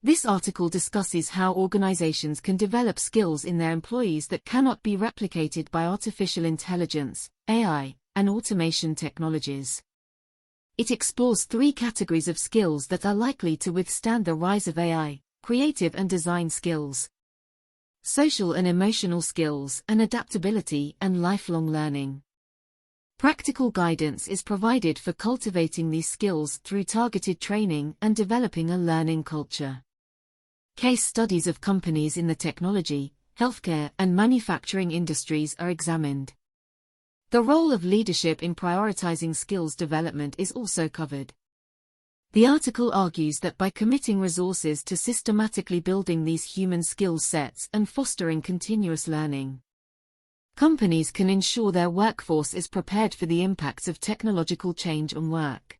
This article discusses how organizations can develop skills in their employees that cannot be replicated by artificial intelligence, AI, and automation technologies. It explores 3 categories of skills that are likely to withstand the rise of AI: creative and design skills, social and emotional skills, and adaptability and lifelong learning. Practical guidance is provided for cultivating these skills through targeted training and developing a learning culture. Case studies of companies in the technology, healthcare, and manufacturing industries are examined. The role of leadership in prioritizing skills development is also covered. The article argues that by committing resources to systematically building these human skill sets and fostering continuous learning, companies can ensure their workforce is prepared for the impacts of technological change on work.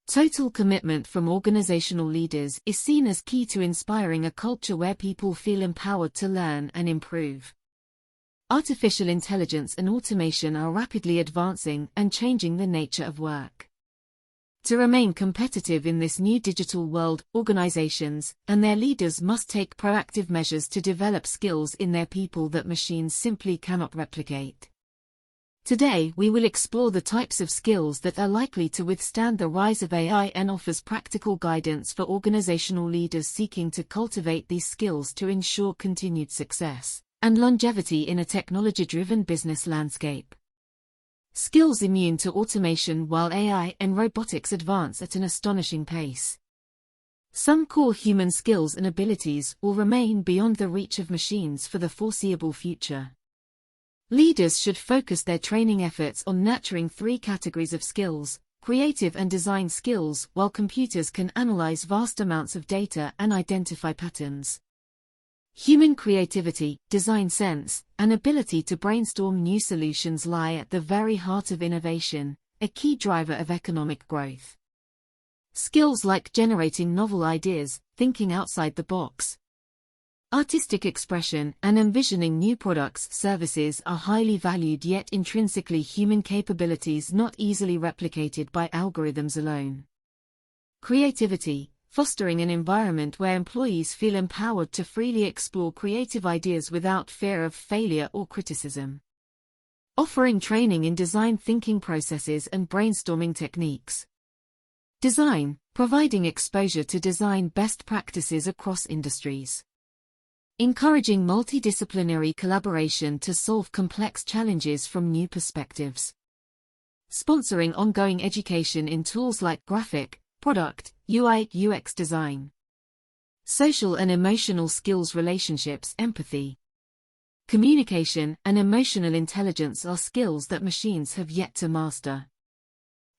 Total commitment from organizational leaders is seen as key to inspiring a culture where people feel empowered to learn and improve. Artificial intelligence and automation are rapidly advancing and changing the nature of work. To remain competitive in this new digital world, organizations and their leaders must take proactive measures to develop skills in their people that machines simply cannot replicate. Today, we will explore the types of skills that are likely to withstand the rise of AI and offers practical guidance for organizational leaders seeking to cultivate these skills to ensure continued success and longevity in a technology-driven business landscape. Skills immune to automation. While AI and robotics advance at an astonishing pace, some core human skills and abilities will remain beyond the reach of machines for the foreseeable future. Leaders should focus their training efforts on nurturing 3 categories of skills: creative and design skills, while computers can analyze vast amounts of data and identify patterns. Human creativity, design sense, and ability to brainstorm new solutions lie at the very heart of innovation, a key driver of economic growth. Skills like generating novel ideas, thinking outside the box, artistic expression, and envisioning new products, services are highly valued yet intrinsically human capabilities not easily replicated by algorithms alone. Creativity, fostering an environment where employees feel empowered to freely explore creative ideas without fear of failure or criticism. Offering training in design thinking processes and brainstorming techniques. Design, providing exposure to design best practices across industries. Encouraging multidisciplinary collaboration to solve complex challenges from new perspectives. Sponsoring ongoing education in tools like graphic, product, UI/UX design. Social and emotional skills, relationships, empathy, communication, and emotional intelligence are skills that machines have yet to master.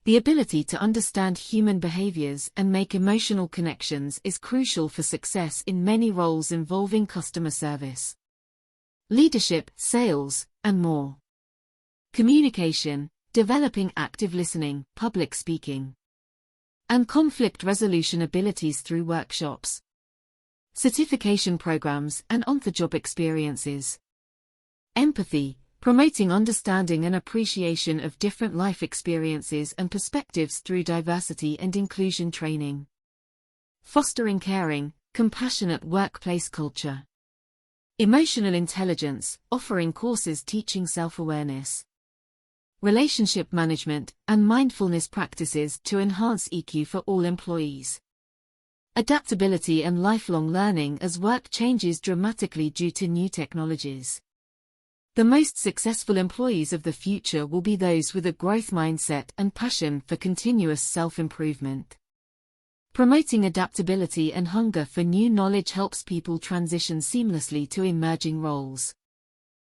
The ability to understand human behaviors and make emotional connections is crucial for success in many roles involving customer service, leadership, sales, and more. Communication, developing active listening, public speaking, and conflict resolution abilities through workshops, certification programs, and on-the-job experiences. Empathy, promoting understanding and appreciation of different life experiences and perspectives through diversity and inclusion training. Fostering caring, compassionate workplace culture. Emotional intelligence, offering courses teaching self-awareness, relationship management, and mindfulness practices to enhance EQ for all employees. Adaptability and lifelong learning as work changes dramatically due to new technologies. The most successful employees of the future will be those with a growth mindset and passion for continuous self-improvement. Promoting adaptability and hunger for new knowledge helps people transition seamlessly to emerging roles.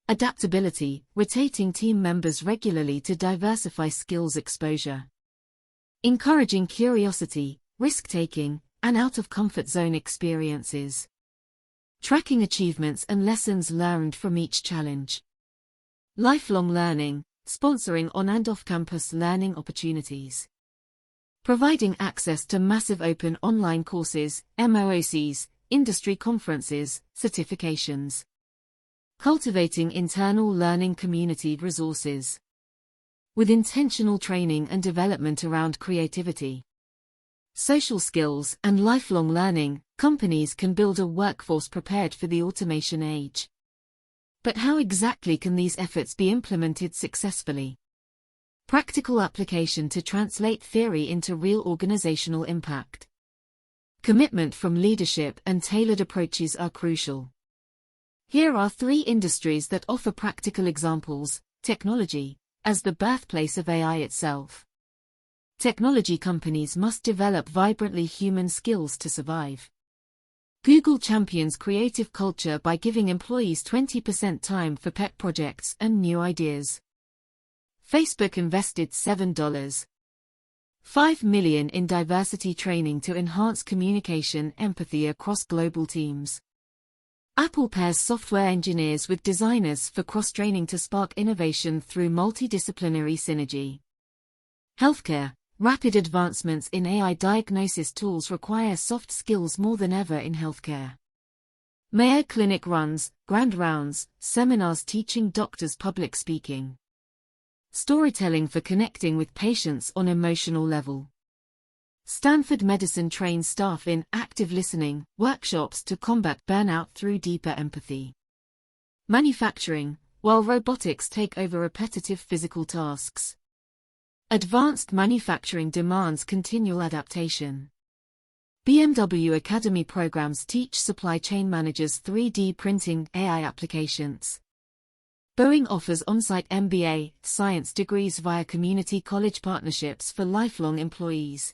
Adaptability, rotating team members regularly to diversify skills exposure. Encouraging curiosity, risk-taking, and out-of-comfort zone experiences. Tracking achievements and lessons learned from each challenge. Lifelong learning, sponsoring on and off-campus learning opportunities. Providing access to massive open online courses, MOOCs, industry conferences, certifications. Cultivating internal learning community resources. With intentional training and development around creativity, social skills, and lifelong learning, companies can build a workforce prepared for the automation age. But how exactly can these efforts be implemented successfully? Practical application to translate theory into real organizational impact. Commitment from leadership and tailored approaches are crucial. Here are 3 industries that offer practical examples. Technology, as the birthplace of AI itself. Technology companies must develop vibrantly human skills to survive. Google champions creative culture by giving employees 20% time for pet projects and new ideas. Facebook invested $7.5 million in diversity training to enhance communication empathy across global teams. Apple pairs software engineers with designers for cross-training to spark innovation through multidisciplinary synergy. Healthcare. Rapid advancements in AI diagnosis tools require soft skills more than ever in healthcare. Mayo Clinic runs grand rounds, seminars teaching doctors public speaking. Storytelling for connecting with patients on emotional level. Stanford Medicine trains staff in active listening workshops to combat burnout through deeper empathy. Manufacturing, while robotics take over repetitive physical tasks. Advanced manufacturing demands continual adaptation. BMW Academy programs teach supply chain managers 3D printing AI applications. Boeing offers on-site MBA science degrees via community college partnerships for lifelong employees.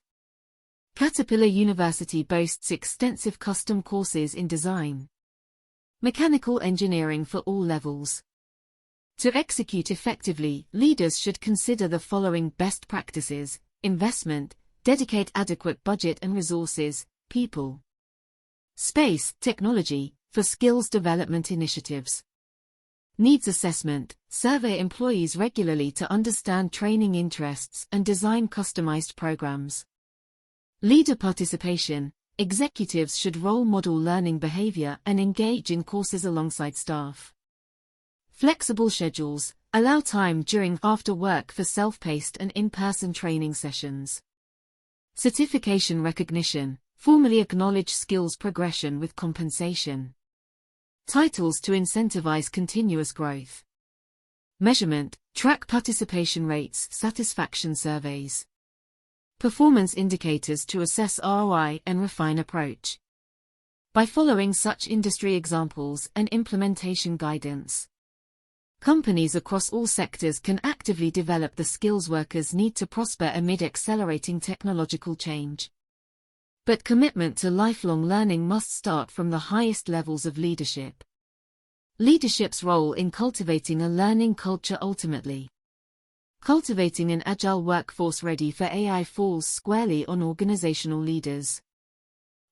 Caterpillar University boasts extensive custom courses in design. Mechanical engineering for all levels. To execute effectively, leaders should consider the following best practices: investment, dedicate adequate budget and resources, people. Space, technology, for skills development initiatives. Needs assessment, survey employees regularly to understand training interests and design customized programs. Leader participation, executives should role model learning behavior and engage in courses alongside staff. Flexible schedules, allow time during after work for self-paced and in-person training sessions. Certification recognition, formally acknowledge skills progression with compensation. Titles to incentivize continuous growth. Measurement, track participation rates, satisfaction surveys. Performance indicators to assess ROI and refine approach. By following such industry examples and implementation guidance, companies across all sectors can actively develop the skills workers need to prosper amid accelerating technological change. But commitment to lifelong learning must start from the highest levels of leadership. Leadership's role in cultivating a learning culture. Ultimately, cultivating an agile workforce ready for AI falls squarely on organizational leaders.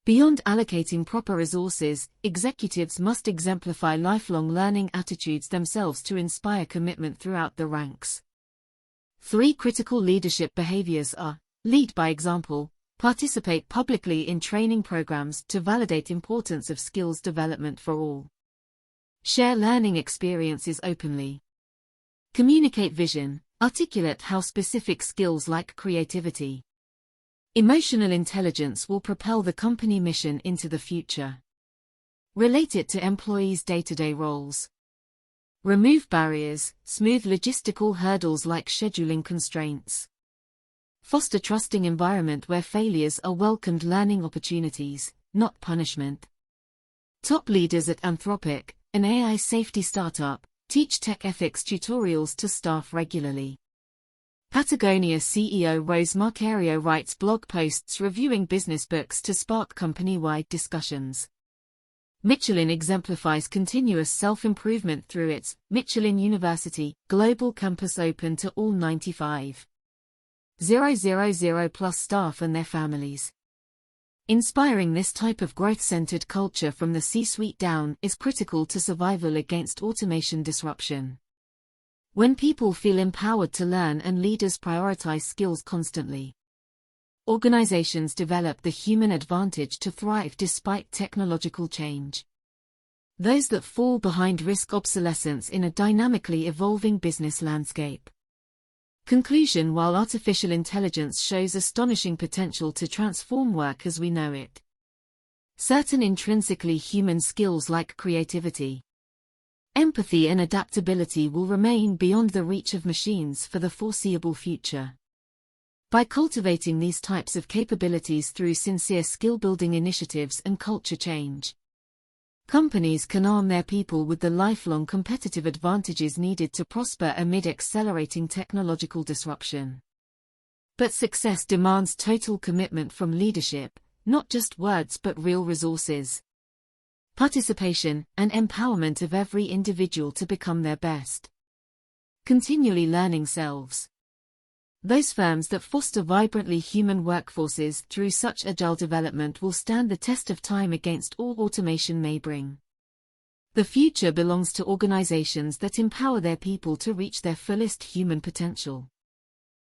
Beyond allocating proper resources, executives must exemplify lifelong learning attitudes themselves to inspire commitment throughout the ranks. 3 critical leadership behaviors are: lead by example, participate publicly in training programs to validate importance of skills development for all. Share learning experiences openly. Communicate vision, articulate how specific skills like creativity, emotional intelligence will propel the company mission into the future. Relate it to employees' day-to-day roles. Remove barriers, smooth logistical hurdles like scheduling constraints. Foster trusting environment where failures are welcomed learning opportunities, not punishment. Top leaders at Anthropic, an AI safety startup, teach tech ethics tutorials to staff regularly. Patagonia CEO Rose Marcario writes blog posts reviewing business books to spark company-wide discussions. Michelin exemplifies continuous self-improvement through its Michelin University global campus open to all 95,000 plus staff and their families. Inspiring this type of growth-centered culture from the C-suite down is critical to survival against automation disruption. When people feel empowered to learn and leaders prioritize skills constantly, organizations develop the human advantage to thrive despite technological change. Those that fall behind risk obsolescence in a dynamically evolving business landscape. Conclusion: while artificial intelligence shows astonishing potential to transform work as we know it, certain intrinsically human skills like creativity, empathy and adaptability will remain beyond the reach of machines for the foreseeable future. By cultivating these types of capabilities through sincere skill-building initiatives and culture change, companies can arm their people with the lifelong competitive advantages needed to prosper amid accelerating technological disruption. But success demands total commitment from leadership, not just words but real resources, participation, and empowerment of every individual to become their best, continually learning selves. Those firms that foster vibrantly human workforces through such agile development will stand the test of time against all automation may bring. The future belongs to organizations that empower their people to reach their fullest human potential.